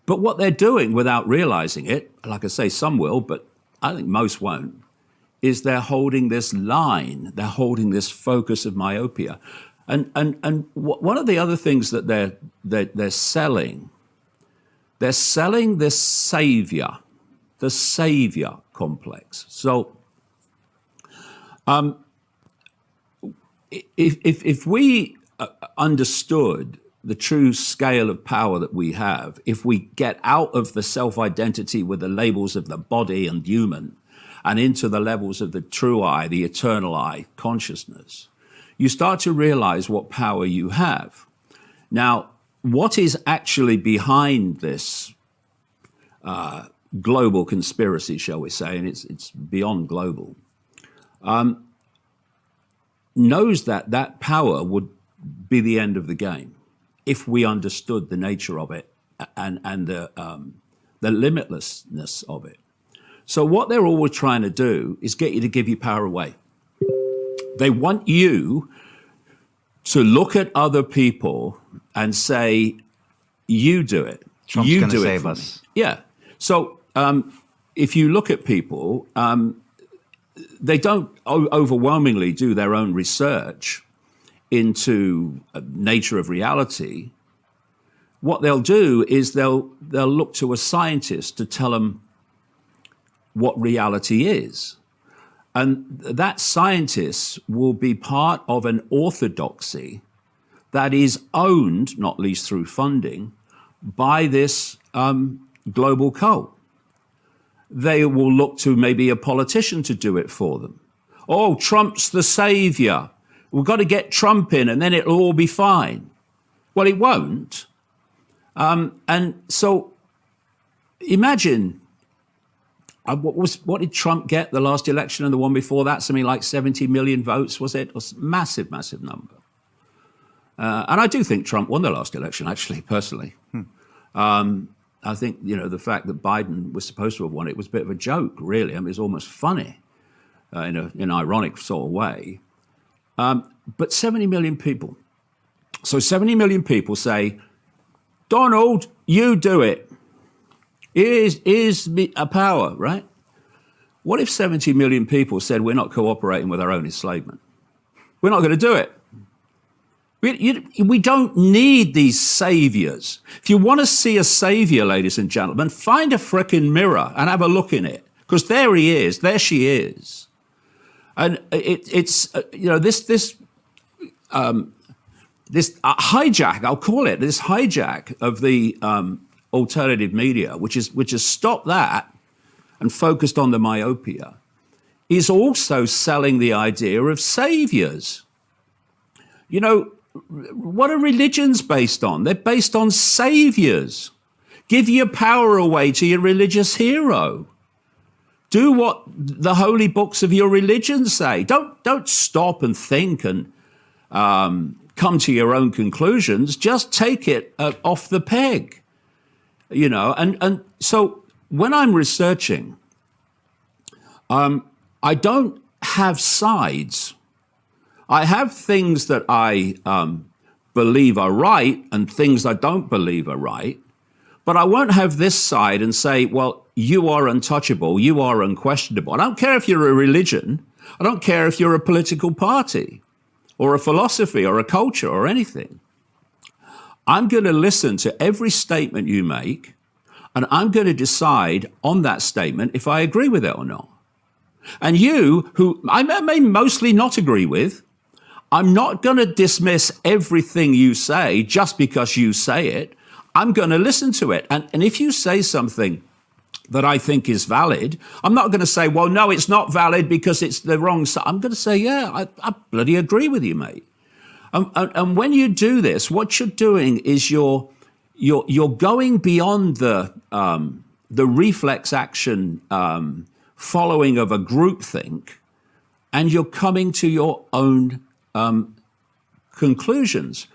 But what they're doing without realizing it, like I say, some will, but I think most won't, is they're holding this line, they're holding this focus of myopia. And one of the other things that they're selling this savior, the savior complex. So if we understood the true scale of power that we have, if we get out of the self-identity with the labels of the body and human and into the levels of the true I, the eternal I, consciousness, you start to realize what power you have. Now, what is actually behind this global conspiracy, shall we say, and it's beyond global, knows that power would be the end of the game if we understood the nature of it and the limitlessness of it. So what they're always trying to do is get you to give your power away. They want you to look at other people and say, you do it. Trump's you going to do save it us. Me. Yeah. So if you look at people, they don't overwhelmingly do their own research into nature of reality. What they'll do is they'll look to a scientist to tell them what reality is. And that scientist will be part of an orthodoxy that is owned, not least through funding, by this global cult. They will look to maybe a politician to do it for them. Oh, Trump's the savior. We've got to get Trump in and then it'll all be fine. Well, it won't. And so imagine, what did Trump get the last election and the one before that? Something like 70 million votes, was it? It was a massive, massive number. And I do think Trump won the last election, actually, personally. I think, the fact that Biden was supposed to have won it was a bit of a joke, really. I mean, it was almost funny in an ironic sort of way. But 70 million people. So 70 million people say, Donald, you do it. Here's a power, right? What if 70 million people said we're not cooperating with our own enslavement? We're not going to do it. We don't need these saviors. If you want to see a savior, ladies and gentlemen, find a frickin' mirror and have a look in it. Because there he is, there she is. And it's this hijack, I'll call it, this hijack of the alternative media, which has stopped that and focused on the myopia, is also selling the idea of saviors. What are religions based on? They're based on saviors. Give your power away to your religious hero. Do what the holy books of your religion say. Don't stop and think and come to your own conclusions. Just take it off the peg. And so when I'm researching, I don't have sides. I have things that I believe are right and things I don't believe are right, but I won't have this side and say, well, you are untouchable, you are unquestionable. I don't care if you're a religion. I don't care if you're a political party or a philosophy or a culture or anything. I'm going to listen to every statement you make, and I'm going to decide on that statement if I agree with it or not. And you, who I may mostly not agree with, I'm not going to dismiss everything you say just because you say it. I'm going to listen to it. And if you say something that I think is valid, I'm not going to say, well, no, it's not valid because it's the wrong side. I'm going to say, yeah, I bloody agree with you, mate. And when you do this, what you're doing is you're going beyond the reflex action following of a groupthink, and you're coming to your own conclusions.